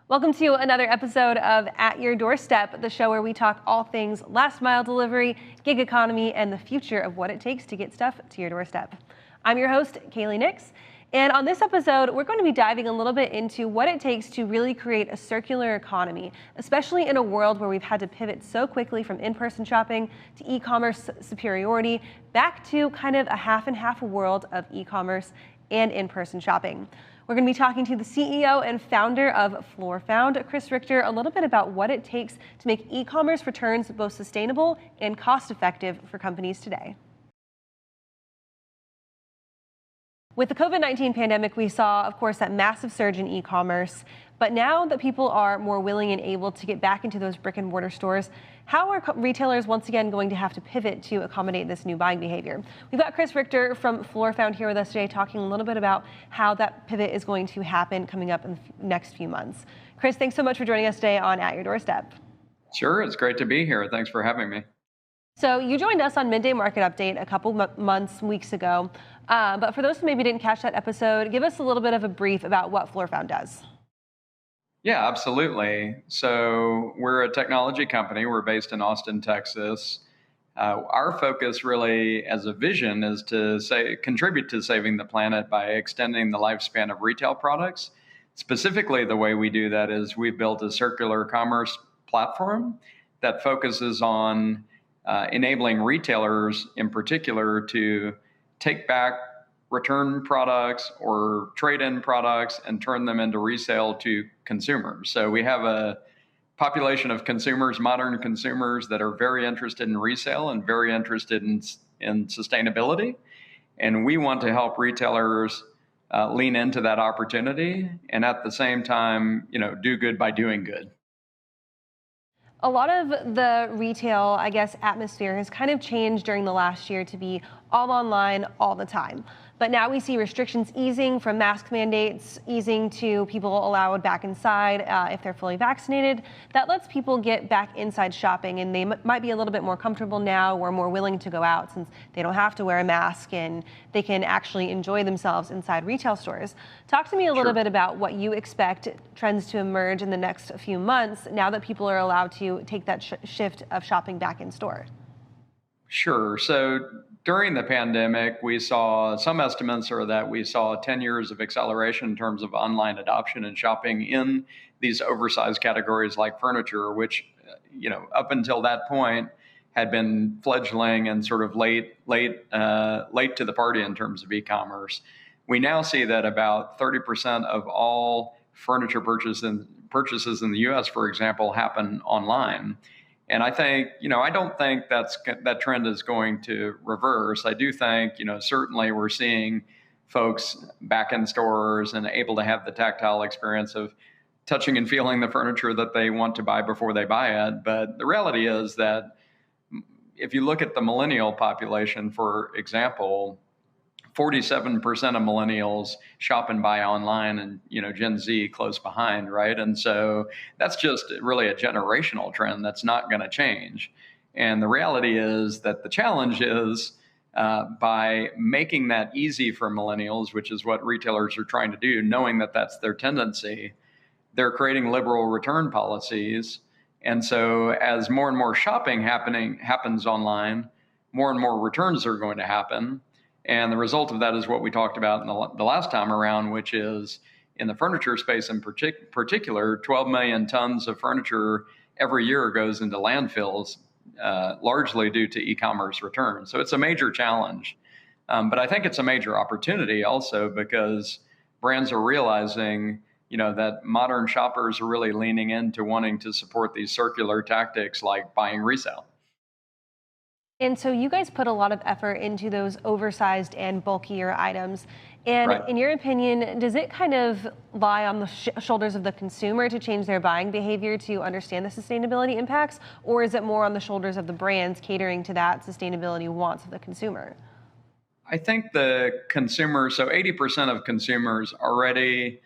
Welcome to another episode of At Your Doorstep, the show where we talk all things last mile delivery, gig economy, and the future of what it takes to get stuff to your doorstep. I'm your host, Kaylee Nix, and on this episode, we're going to be diving a little bit into what it takes to really create a circular economy, especially in a world where we've had to pivot so quickly from in-person shopping to e-commerce superiority back to kind of a half and half world of e-commerce and in-person shopping. We're going to be talking to the CEO and founder of FloorFound, Chris Richter, a little bit about what it takes to make e-commerce returns both sustainable and cost-effective for companies today. With the COVID-19 pandemic, we saw, of course, that massive surge in e-commerce. But now that people are more willing and able to get back into those brick and mortar stores, how are retailers once again going to have to pivot to accommodate this new buying behavior? We've got Chris Richter from FloorFound here with us today talking a little bit about how that pivot is going to happen coming up in the next few months. Chris, thanks so much for joining us today on At Your Doorstep. Sure, it's great to be here. Thanks for having me. So you joined us on Midday Market Update a couple weeks ago. But for those who maybe didn't catch that episode, give us a little bit of a brief about what FloorFound does. Yeah, absolutely. So we're a technology company. We're based in Austin, Texas. Our focus really as a vision is to contribute to saving the planet by extending the lifespan of retail products. Specifically, the way we do that is we've built a circular commerce platform that focuses on enabling retailers in particular to take back return products or trade-in products and turn them into resale to consumers. So we have a population of consumers, modern consumers, that are very interested in resale and very interested in sustainability. And we want to help retailers lean into that opportunity and at the same time, do good by doing good. A lot of the retail, atmosphere has kind of changed during the last year to be all online all the time. But now we see restrictions easing from mask mandates, easing to people allowed back inside if they're fully vaccinated. That lets people get back inside shopping, and they might be a little bit more comfortable now or more willing to go out since they don't have to wear a mask and they can actually enjoy themselves inside retail stores. Talk to me a little bit about what you expect trends to emerge in the next few months now that people are allowed to take that shift of shopping back in store. Sure. So during the pandemic, we saw some estimates are that we saw 10 years of acceleration in terms of online adoption and shopping in these oversized categories like furniture, which, up until that point had been fledgling and sort of late to the party in terms of e-commerce. We now see that about 30% of all furniture purchases in the U.S., for example, happen online. And I think, I don't think that trend is going to reverse. I do think, certainly we're seeing folks back in stores and able to have the tactile experience of touching and feeling the furniture that they want to buy before they buy it. But the reality is that if you look at the millennial population, for example, 47% of millennials shop and buy online, and Gen Z close behind, right? And so that's just really a generational trend that's not going to change. And the reality is that the challenge is by making that easy for millennials, which is what retailers are trying to do, knowing that that's their tendency, they're creating liberal return policies. And so as more and more shopping happens online, more and more returns are going to happen. And the result of that is what we talked about in the last time around, which is in the furniture space in particular, 12 million tons of furniture every year goes into landfills, largely due to e-commerce returns. So it's a major challenge. But I think it's a major opportunity also because brands are realizing, that modern shoppers are really leaning into wanting to support these circular tactics like buying resale. And so you guys put a lot of effort into those oversized and bulkier items. And Right. In your opinion, does it kind of lie on the shoulders of the consumer to change their buying behavior to understand the sustainability impacts? Or is it more on the shoulders of the brands catering to that sustainability wants of the consumer? I think the consumer, so 80% of consumers already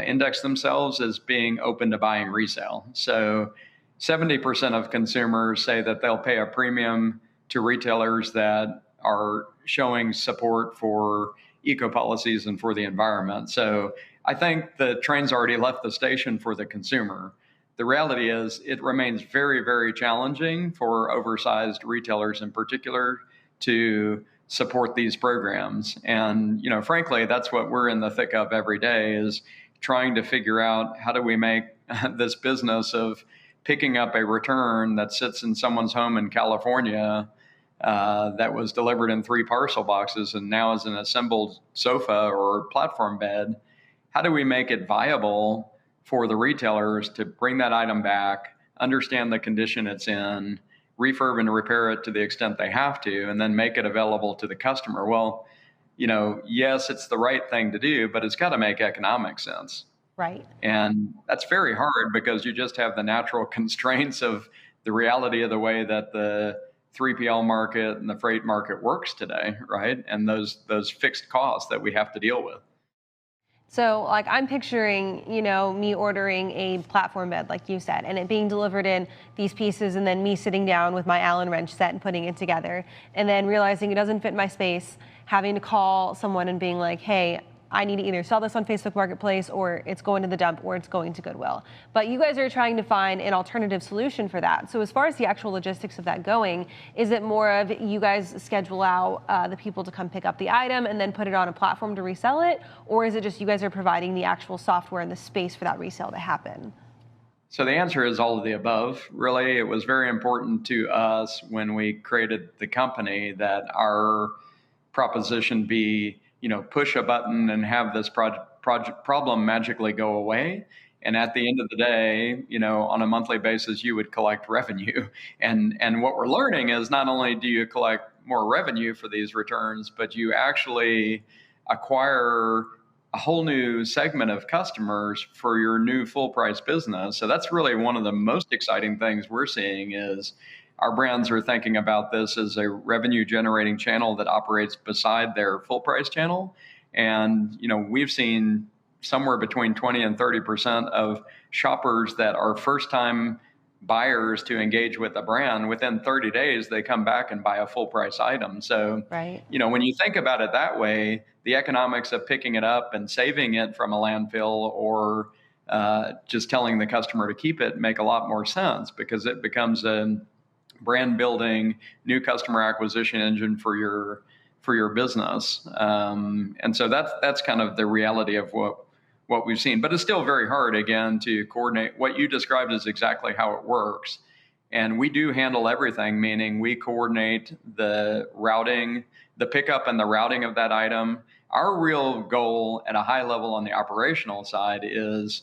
index themselves as being open to buying resale. So 70% of consumers say that they'll pay a premium to retailers that are showing support for eco policies and for the environment. So I think the train's already left the station for the consumer. The reality is it remains very, very challenging for oversized retailers in particular to support these programs. And, frankly, that's what we're in the thick of every day, is trying to figure out how do we make this business of picking up a return that sits in someone's home in California that was delivered in 3 parcel boxes and now is an assembled sofa or platform bed. How do we make it viable for the retailers to bring that item back, understand the condition it's in, refurb and repair it to the extent they have to, and then make it available to the customer? Well, yes, it's the right thing to do, but it's got to make economic sense. Right. And that's very hard because you just have the natural constraints of the reality of the way that the 3PL market and the freight market works today, right? And those fixed costs that we have to deal with. So like I'm picturing, me ordering a platform bed, like you said, and it being delivered in these pieces, and then me sitting down with my Allen wrench set and putting it together, and then realizing it doesn't fit my space, having to call someone and being like, hey, I need to either sell this on Facebook Marketplace, or it's going to the dump, or it's going to Goodwill. But you guys are trying to find an alternative solution for that. So as far as the actual logistics of that going, is it more of you guys schedule out the people to come pick up the item and then put it on a platform to resell it? Or is it just you guys are providing the actual software and the space for that resale to happen? So the answer is all of the above. Really, it was very important to us when we created the company that our proposition be, push a button and have this problem magically go away. And at the end of the day, on a monthly basis, you would collect revenue. And what we're learning is not only do you collect more revenue for these returns, but you actually acquire a whole new segment of customers for your new full price business. So that's really one of the most exciting things we're seeing is our brands are thinking about this as a revenue generating channel that operates beside their full price channel. And, we've seen somewhere between 20 and 30% of shoppers that are first time buyers to engage with a brand. Within 30 days, they come back and buy a full price item. So, right. When you think about it that way, the economics of picking it up and saving it from a landfill or just telling the customer to keep it make a lot more sense, because it becomes a brand building, new customer acquisition engine for your business. And so that's kind of the reality of what we've seen. But it's still very hard, again, to coordinate. What you described is exactly how it works. And we do handle everything, meaning we coordinate the routing, the pickup and the routing of that item. Our real goal at a high level on the operational side is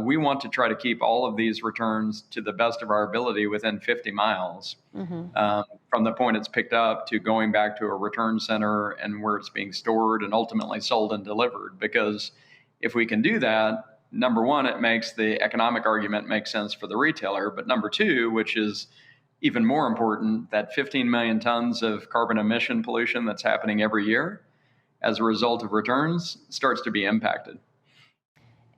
we want to try to keep all of these returns to the best of our ability within 50 miles from the point it's picked up to going back to a return center and where it's being stored and ultimately sold and delivered. Because if we can do that, number one, it makes the economic argument make sense for the retailer. But number two, which is even more important, that 15 million tons of carbon emission pollution that's happening every year as a result of returns starts to be impacted.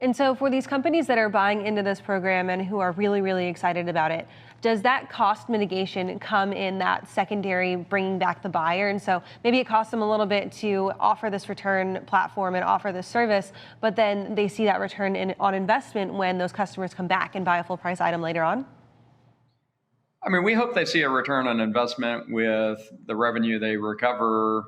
And so for these companies that are buying into this program and who are really, really excited about it, does that cost mitigation come in that secondary bringing back the buyer? And so maybe it costs them a little bit to offer this return platform and offer this service, but then they see that return on investment when those customers come back and buy a full price item later on? I mean, we hope they see a return on investment with the revenue they recover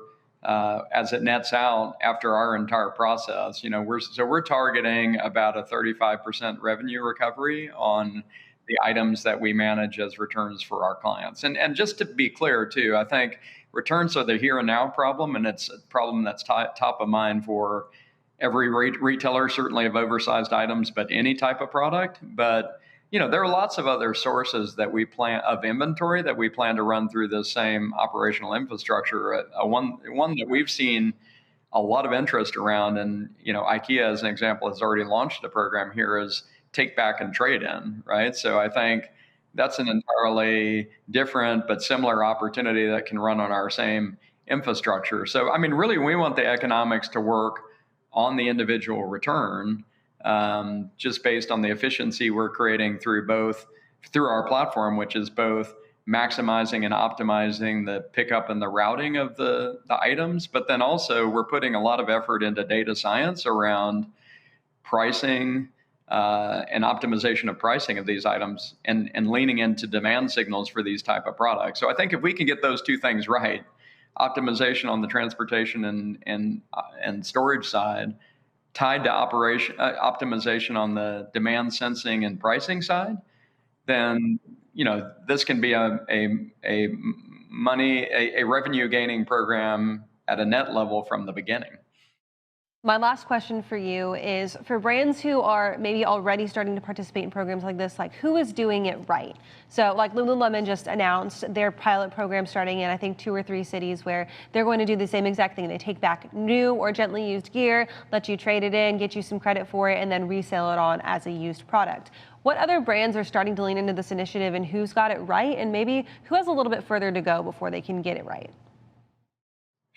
as it nets out after our entire process. We're targeting about a 35% revenue recovery on the items that we manage as returns for our clients. And just to be clear too, I think returns are the here and now problem, and it's a problem that's top of mind for every retailer, certainly of oversized items, but any type of product. But there are lots of other sources that we plan of inventory that we plan to run through the same operational infrastructure. One that we've seen a lot of interest around, and IKEA as an example has already launched a program here, is take back and trade in, right? So I think that's an entirely different but similar opportunity that can run on our same infrastructure. So I mean, really, we want the economics to work on the individual return. Just based on the efficiency we're creating through our platform, which is both maximizing and optimizing the pickup and the routing of the items, but then also we're putting a lot of effort into data science around pricing and optimization of pricing of these items and leaning into demand signals for these type of products. So I think if we can get those two things right, optimization on the transportation and storage side, tied to optimization on the demand sensing and pricing side, then this can be a revenue gaining program at a net level from the beginning. My last question for you is for brands who are maybe already starting to participate in programs like this, like who is doing it right? So like Lululemon just announced their pilot program starting in, I think, 2 or 3 cities where they're going to do the same exact thing. They take back new or gently used gear, let you trade it in, get you some credit for it, and then resell it on as a used product. What other brands are starting to lean into this initiative, and who's got it right, and maybe who has a little bit further to go before they can get it right?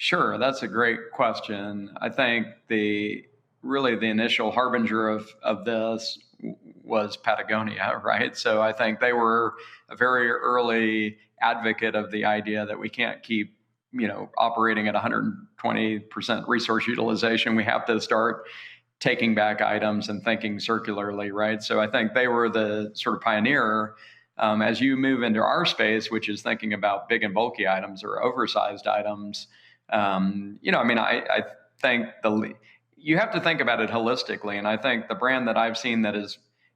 Sure, that's a great question. I think the initial harbinger of this was Patagonia, right? So I think they were a very early advocate of the idea that we can't keep, operating at 120% resource utilization. We have to start taking back items and thinking circularly, right? So I think they were the sort of pioneer. As you move into our space, which is thinking about big and bulky items or oversized items, I think you have to think about it holistically. And I think the brand that I've seen that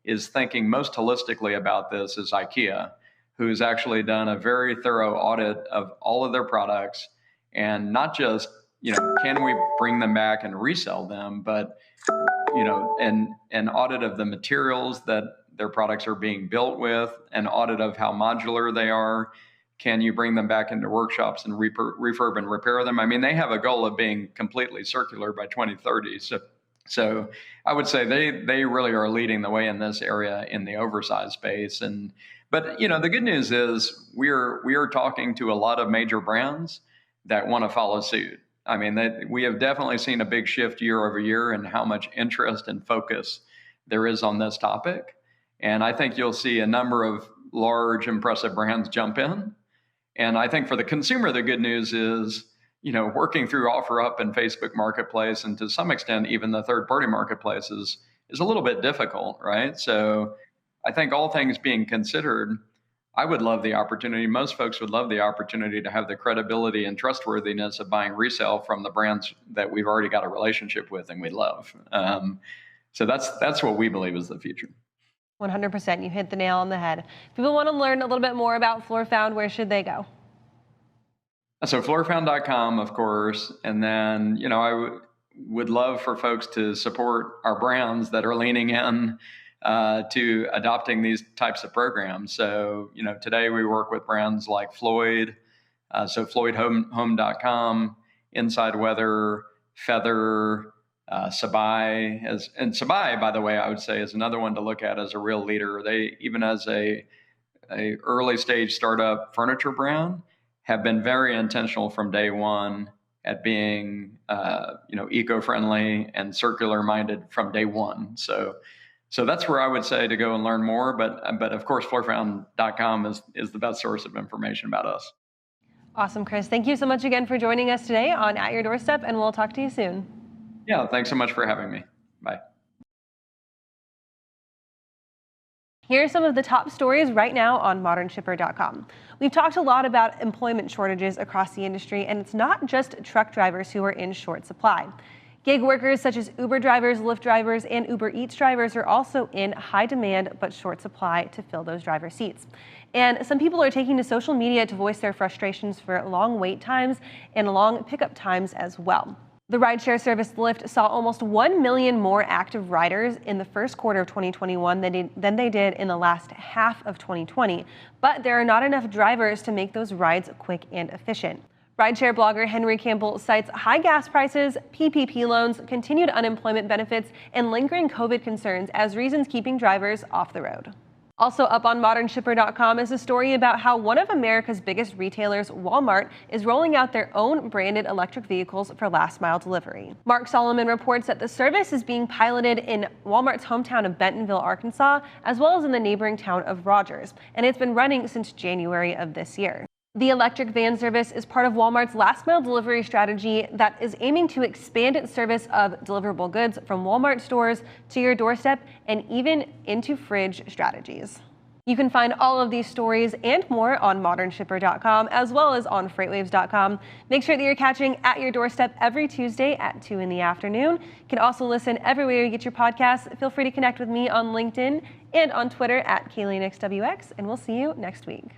is thinking most holistically about this is IKEA, who's actually done a very thorough audit of all of their products, and not just, can we bring them back and resell them, but, an audit of the materials that their products are being built with, an audit of how modular they are. Can you bring them back into workshops and refurb and repair them? I mean, they have a goal of being completely circular by 2030. So I would say they really are leading the way in this area in the oversized space. But the good news is we are talking to a lot of major brands that want to follow suit. I mean, we have definitely seen a big shift year over year in how much interest and focus there is on this topic. And I think you'll see a number of large, impressive brands jump in. And I think for the consumer, the good news is, working through OfferUp and Facebook Marketplace, and to some extent, even the third-party marketplaces, is a little bit difficult, right? So I think all things being considered, I would love the opportunity. Most folks would love the opportunity to have the credibility and trustworthiness of buying resale from the brands that we've already got a relationship with and we love. So that's what we believe is the future. 100%. You hit the nail on the head. If people want to learn a little bit more about FloorFound, where should they go? So FloorFound.com, of course. And then, I would love for folks to support our brands that are leaning in to adopting these types of programs. So, today we work with brands like Floyd, so FloydHome.com, Inside Weather, Feather, Sabai, and Sabai, by the way, I would say is another one to look at as a real leader. They, even as a early stage startup furniture brand, have been very intentional from day one at being, eco-friendly and circular minded from day one. So that's where I would say to go and learn more. But of course, FloorFound.com is the best source of information about us. Awesome, Chris. Thank you so much again for joining us today on At Your Doorstep, and we'll talk to you soon. Yeah, thanks so much for having me. Bye. Here are some of the top stories right now on modernshipper.com. We've talked a lot about employment shortages across the industry, and it's not just truck drivers who are in short supply. Gig workers such as Uber drivers, Lyft drivers, and Uber Eats drivers are also in high demand but short supply to fill those driver seats. And some people are taking to social media to voice their frustrations for long wait times and long pickup times as well. The rideshare service Lyft saw almost 1 million more active riders in the first quarter of 2021 than they did in the last half of 2020, but there are not enough drivers to make those rides quick and efficient. Rideshare blogger Henry Campbell cites high gas prices, PPP loans, continued unemployment benefits, and lingering COVID concerns as reasons keeping drivers off the road. Also up on modernshipper.com is a story about how one of America's biggest retailers, Walmart, is rolling out their own branded electric vehicles for last mile delivery. Mark Solomon reports that the service is being piloted in Walmart's hometown of Bentonville, Arkansas, as well as in the neighboring town of Rogers, and it's been running since January of this year. The electric van service is part of Walmart's last mile delivery strategy that is aiming to expand its service of deliverable goods from Walmart stores to your doorstep and even into fridge strategies. You can find all of these stories and more on modernshipper.com as well as on FreightWaves.com. Make sure that you're catching At Your Doorstep every Tuesday at 2 in the afternoon. You can also listen everywhere you get your podcasts. Feel free to connect with me on LinkedIn and on Twitter at Kaylee Nix WX, and we'll see you next week.